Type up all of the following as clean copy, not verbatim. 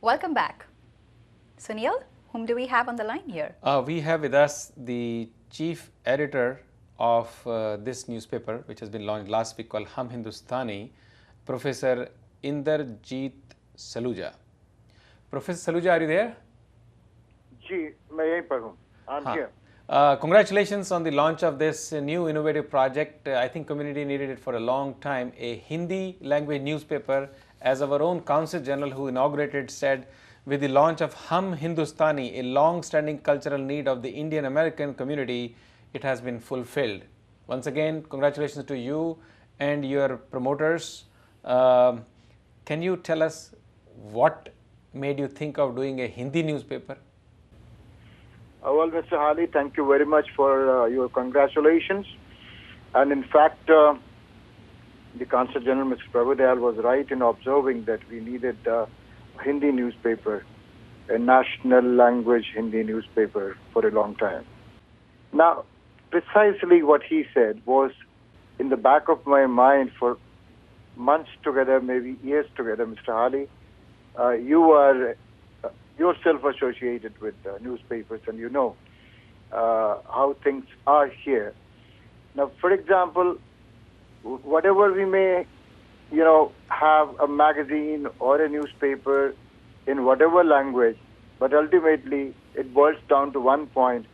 Welcome back. Sunil, whom do we have on the line here? We have with us the chief editor of this newspaper, which has been launched last week, called Hum Hindustani, Professor Inderjeet Saluja. Professor Saluja, are you there? जी, मैं यहीं पर हूँ. I'm here. Congratulations on the launch of this new innovative project. I think community needed it for a long time. A Hindi language newspaper, as our own Consul General who inaugurated said, with the launch of Hum Hindustani, a long-standing cultural need of the Indian American community, it has been fulfilled. Once again, congratulations to you and your promoters. Can you tell us what made you think of doing a Hindi newspaper? Well, Mr. Hali, thank you very much for your congratulations. And in fact, the Consul General, Mr. Prabhudayal, was right in observing that we needed a Hindi newspaper, a national language Hindi newspaper for a long time. Now, precisely what he said was in the back of my mind for months together, maybe years together, Mr. Hali. You are yourself associated with newspapers, and you know how things are here. Now, for example, whatever we may, have a magazine or a newspaper in whatever language, but ultimately it boils down to one point: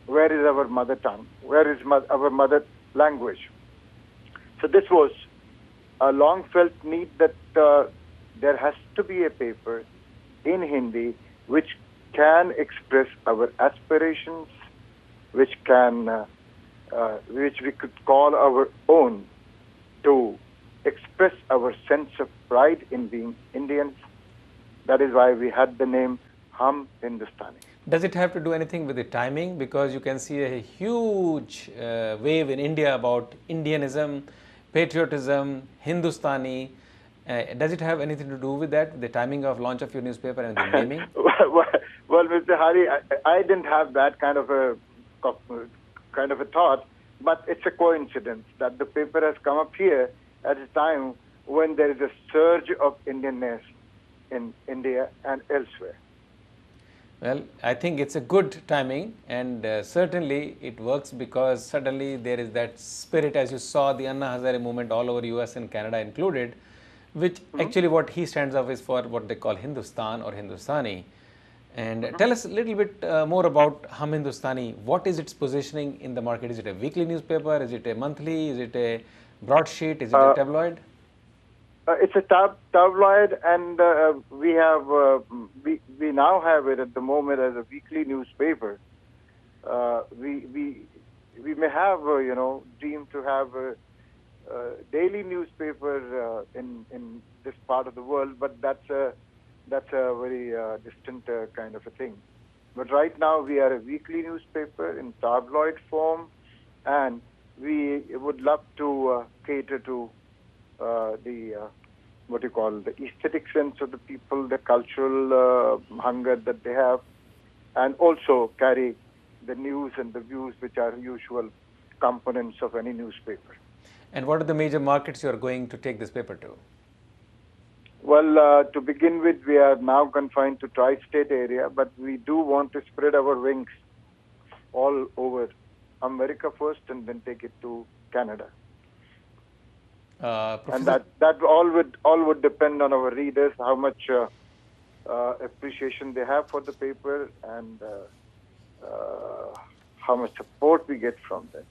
where is our mother tongue? Where is our mother language? So this was a long-felt need that there has to be a paper in Hindi which can express our aspirations, which we could call our own, to express our sense of pride in being Indians. That is why we had the name Hum Hindustani. Does it have to do anything with the timing? Because you can see a huge wave in India about Indianism, patriotism, Hindustani. Does it have anything to do with that, the timing of launch of your newspaper and the naming? Well, Mr. Hari, I didn't have that kind of a thought, but it's a coincidence that the paper has come up here at a time when there is a surge of Indianness in India and elsewhere. Well, I think it's a good timing, and certainly it works because suddenly there is that spirit, as you saw the Anna Hazare movement all over US and Canada included, which actually what he stands up is for what they call Hindustan or Hindustani. And tell us a little bit more about Hum Hindustani. What is its positioning in the market? Is it a weekly newspaper? Is it a monthly? Is it a broadsheet? Is it a tabloid? It's a tabloid, and we now have it at the moment as a weekly newspaper. We may have dream to have a daily newspaper in this part of the world, but that's a very distant kind of a thing. But right now we are a weekly newspaper in tabloid form, and we would love to cater to the aesthetic sense of the people, the cultural hunger that they have, and also carry the news and the views which are usual components of any newspaper. And what are the major markets you are going to take this paper to? Well, to begin with, we are now confined to tri-state area, but we do want to spread our wings all over America first and then take it to Canada. And that all would depend on our readers, how much appreciation they have for the paper, and how much support we get from them.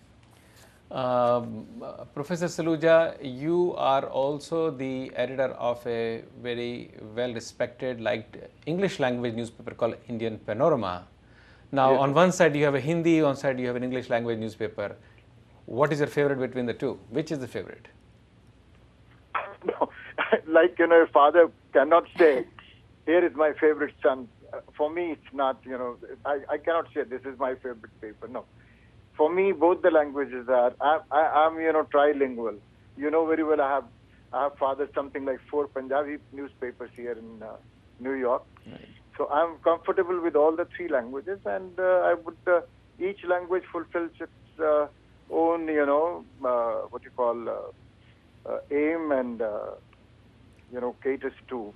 Professor Saluja, you are also the editor of a very well-respected, liked English language newspaper called Indian Panorama. Now, on one side you have a Hindi, on one side you have an English language newspaper. What is your favorite between the two? Which is the favorite? No, like, a father cannot say, here is my favorite son. For me, it's not, I cannot say this is my favorite paper. No. For me, both the languages are, I'm trilingual. You know very well, I have fathered something like 4 Punjabi newspapers here in New York. Right. So I'm comfortable with all the 3 languages, and each language fulfills its own, aim, and, caters to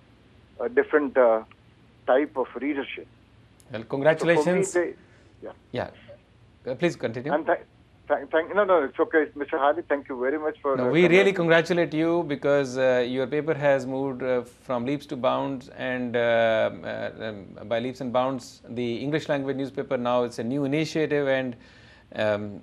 different type of readership. Well, So congratulations. for me, yeah. Yeah. Please continue. And no, it's okay, Mr. Hali. Thank you very much for. No, we really congratulate you because your paper has moved from leaps to bounds, and by leaps and bounds, the English language newspaper now it's a new initiative, and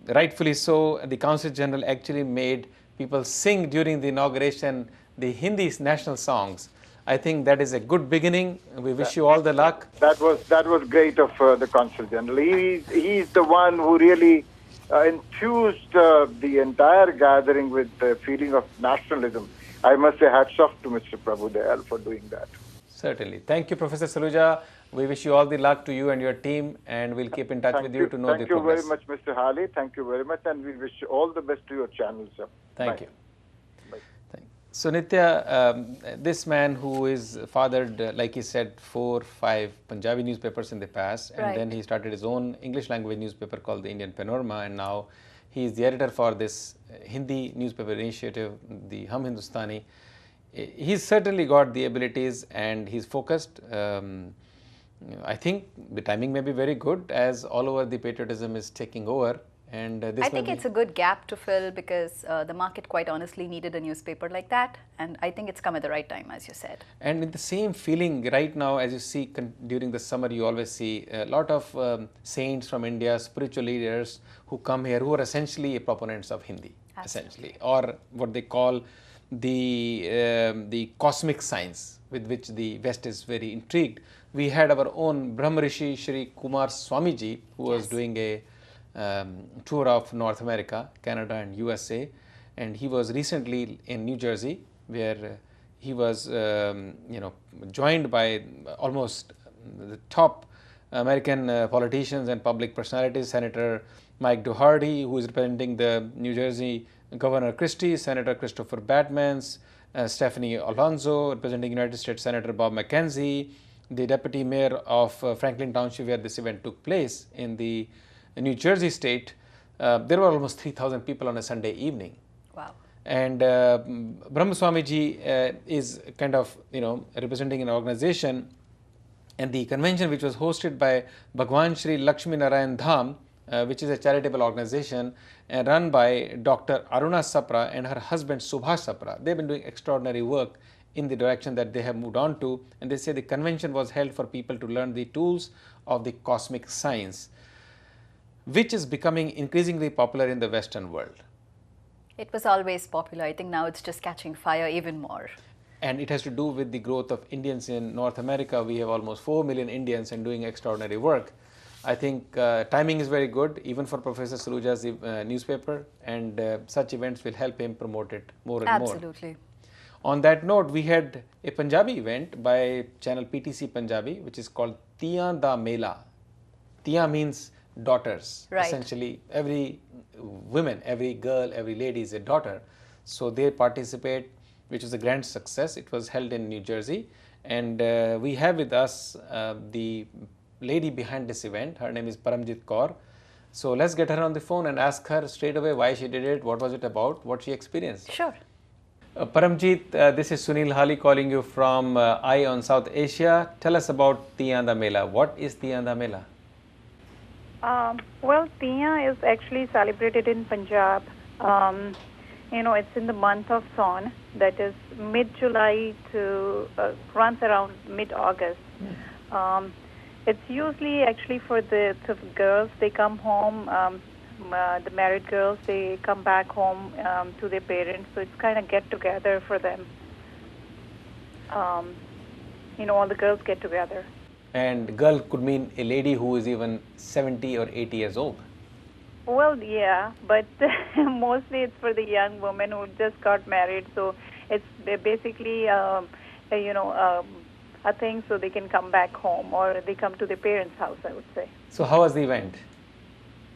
rightfully so. The Consul General actually made people sing during the inauguration the Hindi national songs. I think that is a good beginning. We wish you all the luck. That was great of the Consul General. He's the one who really enthused the entire gathering with the feeling of nationalism. I must say hats off to Mr. Prabhu Dayal for doing that. Certainly. Thank you, Professor Saluja. We wish you all the luck to you and your team, and we'll keep in touch with you to know the progress. Thank you very much, Mr. Hali. Thank you very much, and we wish you all the best to your channel, sir. Thank Bye. you. So Nitya, this man who is fathered, like he said, 4-5 Punjabi newspapers in the past, and then he started his own English language newspaper called the Indian Panorama, and now he is the editor for this Hindi newspaper initiative, the Hum Hindustani. He's certainly got the abilities and he's focused. I think the timing may be very good as all over the patriotism is taking over. And I think it's a good gap to fill because the market quite honestly needed a newspaper like that, and I think it's come at the right time, as you said. And in the same feeling right now, as you see during the summer, you always see a lot of saints from India, spiritual leaders who come here who are essentially proponents of Hindi, essentially, or what they call the cosmic science with which the West is very intrigued. We had our own Brahma Rishi Shri Kumar Swamiji, who was doing a tour of North America, Canada and USA, and he was recently in New Jersey where he was joined by almost the top American politicians and public personalities, Senator Mike Doherty, who is representing the New Jersey Governor Christie, Senator Christopher Batmans, Stephanie Alonso representing United States Senator Bob McKenzie, the deputy mayor of Franklin Township where this event took place in the New Jersey state. There were almost 3,000 people on a Sunday evening. Wow. And Brahma Swamiji is kind of, representing an organization, and the convention which was hosted by Bhagwan Shri Lakshmi Narayan Dham, which is a charitable organization run by Dr. Aruna Sapra and her husband Subhash Sapra. They've been doing extraordinary work in the direction that they have moved on to, and they say the convention was held for people to learn the tools of the cosmic science, which is becoming increasingly popular in the Western world. It was always popular. I think now it's just catching fire even more. And it has to do with the growth of Indians in North America. We have almost 4 million Indians and doing extraordinary work. I think timing is very good, even for Professor Saluja's newspaper, and such events will help him promote it more and more. Absolutely. On that note, we had a Punjabi event by channel PTC Punjabi, which is called Tiyan Da Mela. Tiya means daughters. Right. Essentially, every woman, every girl, every lady is a daughter. So they participate, which was a grand success. It was held in New Jersey, and we have with us the lady behind this event. Her name is Paramjit Kaur. So let's get her on the phone and ask her straight away why she did it, what was it about, what she experienced. Sure. Paramjit, this is Sunil Hali calling you from Eye on South Asia. Tell us about Tiyan Da Mela. What is Tiyan Da Mela? Well, Tiyan is actually celebrated in Punjab. It's in the month of Sawn, that is mid-July to runs around mid-August. It's usually actually for the girls. They come home, the married girls, they come back home to their parents. So it's kind of get together for them. All the girls get together. And girl could mean a lady who is even 70 or 80 years old. Well, yeah, but mostly it's for the young women who just got married. So it's basically, a thing so they can come back home, or they come to their parents' house, I would say. So how was the event?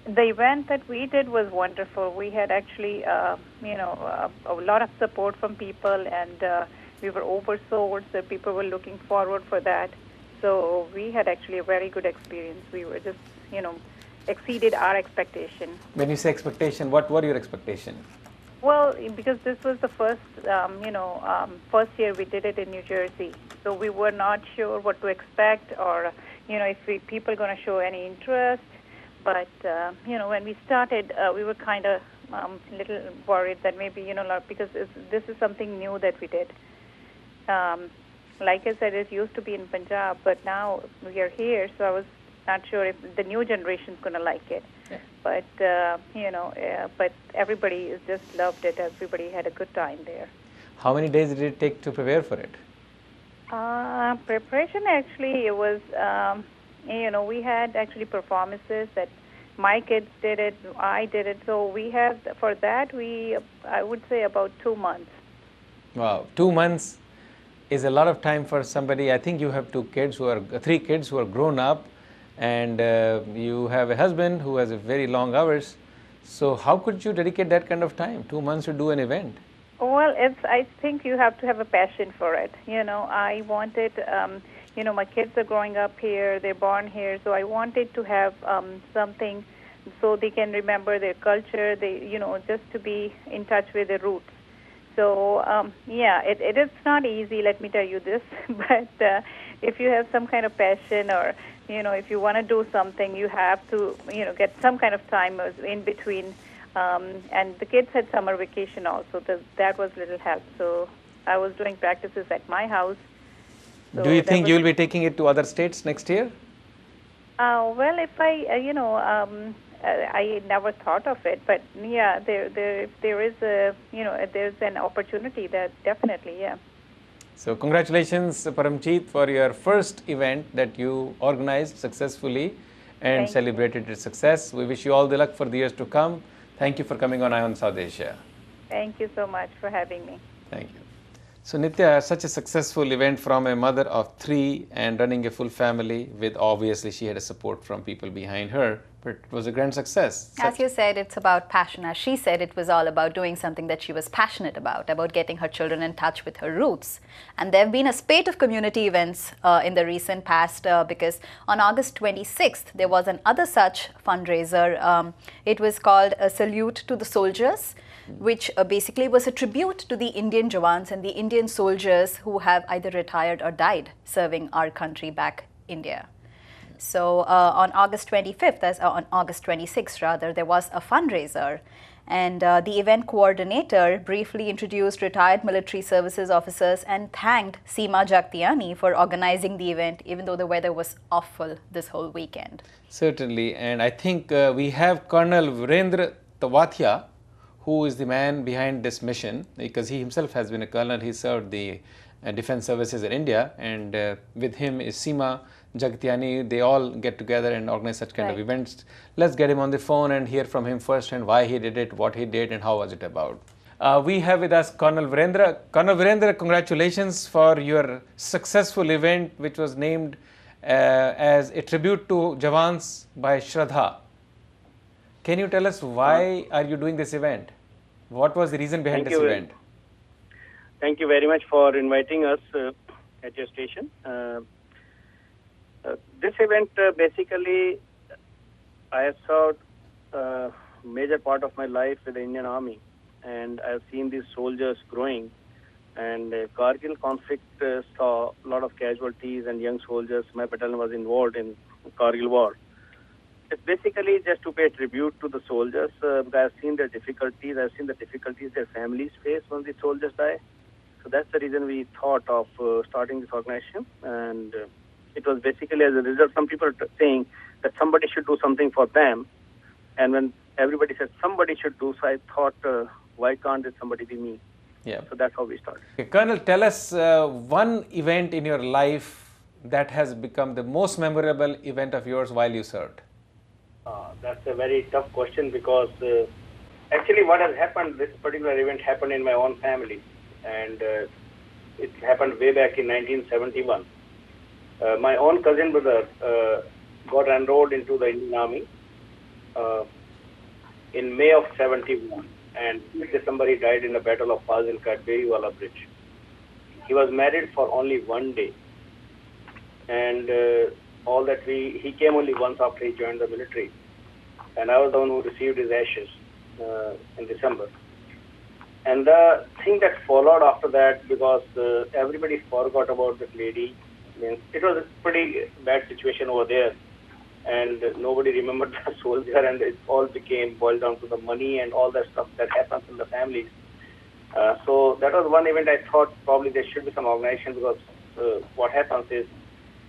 The event that we did was wonderful. We had actually, a lot of support from people, and we were oversold, so people were looking forward for that. So we had actually a very good experience. We were just, exceeded our expectation. When you say expectation, what were your expectations? Well, because this was the first, first year we did it in New Jersey, so we were not sure what to expect, or if people are going to show any interest. But when we started, we were kind of little worried that maybe because this is something new that we did. Like I said, it used to be in Punjab, but now we are here, so I was not sure if the new generation is going to like it. Yeah. But but everybody just loved it. Everybody had a good time there. How many days did it take to prepare for it? Preparation, actually, it was we had actually performances that my kids did it, I did it. So we have for that I would say about 2 months. Wow, 2 months is a lot of time for somebody. I think you have 3 kids who are grown up, and you have a husband who has a very long hours. So how could you dedicate that kind of time, 2 months to do an event? Well, I think you have to have a passion for it. I wanted, my kids are growing up here, they're born here, so I wanted to have something so they can remember their culture, just to be in touch with their roots. So, it is not easy, let me tell you this, but if you have some kind of passion, or, if you want to do something, you have to, get some kind of time in between. And the kids had summer vacation also, that was little help. So I was doing practices at my house. So do you think you'll be taking it to other states next year? Well, if I never thought of it, but yeah, if there is there's an opportunity, that definitely, yeah. So congratulations, Paramjeet, for your first event that you organized successfully and celebrated its success. We wish you all the luck for the years to come. Thank you for coming on Eye on South Asia. Thank you so much for having me. Thank you. So Nitya, such a successful event from a mother of 3 and running a full family with, obviously she had a support from people behind her, but it was a grand success. As you said, it's about passion. As she said, it was all about doing something that she was passionate about getting her children in touch with her roots. And there have been a spate of community events in the recent past because on August 26th, there was another such fundraiser. It was called A Salute to the Soldiers, which basically was a tribute to the Indian Jawans and the Indian soldiers who have either retired or died serving our country back India. So on August 25th, on August 26th rather, there was a fundraiser, and the event coordinator briefly introduced retired military services officers and thanked Seema Jagtiani for organizing the event, even though the weather was awful this whole weekend. Certainly, and I think we have Colonel Virendra Tawatia, who is the man behind this mission, because he himself has been a colonel. He served the defense services in India, and with him is Seema Jagtiani. They all get together and organize such kind of events. Let's get him on the phone and hear from him first, and why he did it, what he did, and how was it about. We have with us Colonel Virendra. Colonel Virendra, congratulations for your successful event, which was named as a tribute to Jawans by Shraddha. Can you tell us why are you doing this event? What was the reason behind this event? Thank you very much for inviting us at your station. This event, basically, I have served a major part of my life with the Indian Army, and I have seen these soldiers growing. And Kargil conflict saw a lot of casualties and young soldiers. My battalion was involved in Kargil war. It's basically just to pay tribute to the soldiers. I've seen their difficulties. I've seen the difficulties their families face when the soldiers die. So that's the reason we thought of starting this organization. And it was basically as a result, some people are saying that somebody should do something for them. And when everybody said somebody should do, so I thought, why can't it somebody be me? Yeah. So that's how we started. Okay, Colonel, tell us one event in your life that has become the most memorable event of yours while you served. That's a very tough question, because actually what has happened, this particular event happened in my own family, and it happened way back in 1971. My own cousin brother got enrolled into the Indian Army in May of 71, and in December he died in the Battle of Fazilka at Beriwala Bridge. He was married for only 1 day, and he came only once after he joined the military, and I was the one who received his ashes in December. And the thing that followed after that, because everybody forgot about that lady, means it was a pretty bad situation over there, and nobody remembered the soldier, and it all became boiled down to the money and all that stuff that happens in the families. So that was one event I thought probably there should be some organization, because what happens is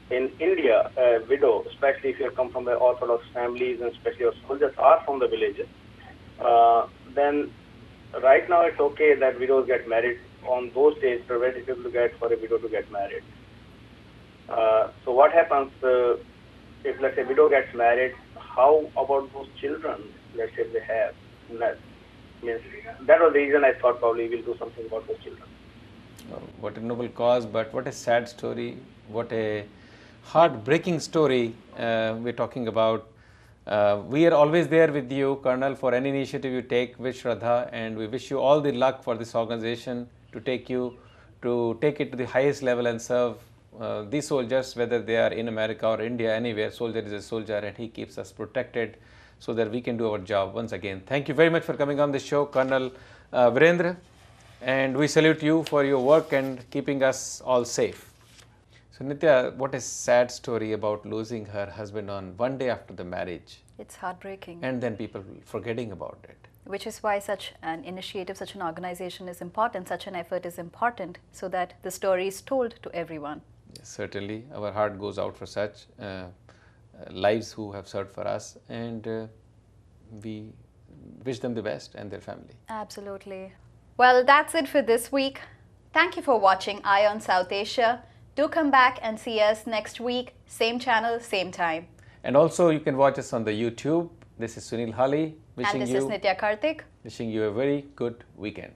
in India, a widow, especially if you come from the Orthodox families and especially your soldiers are from the villages, then right now it's okay that widows get married. On those days, it's very difficult for a widow to get married. So what happens if, let's say, widow gets married, how about those children, let's say they have? Means that was the reason I thought probably we'll do something about those children. What a noble cause, but what a sad story, what a heartbreaking story we're talking about. We are always there with you, Colonel, for any initiative you take with Shraddha, and we wish you all the luck for this organization to take it to the highest level and serve these soldiers, whether they are in America or India, anywhere. Soldier is a soldier, and he keeps us protected so that we can do our job. Once again, thank you very much for coming on the show, Colonel Virendra, and we salute you for your work and keeping us all safe. So Nitya, what a sad story about losing her husband on one day after the marriage. It's heartbreaking. And then people forgetting about it. Which is why such an initiative, such an organization is important, such an effort is important, so that the story is told to everyone. Yes, certainly, our heart goes out for such lives who have served for us, and we wish them the best and their family. Absolutely. Well, that's it for this week. Thank you for watching Eye on South Asia. Do come back and see us next week, same channel, same time. And also you can watch us on the YouTube. This is Sunil Hali And this is Nitya Karthik. wishing you a very good weekend.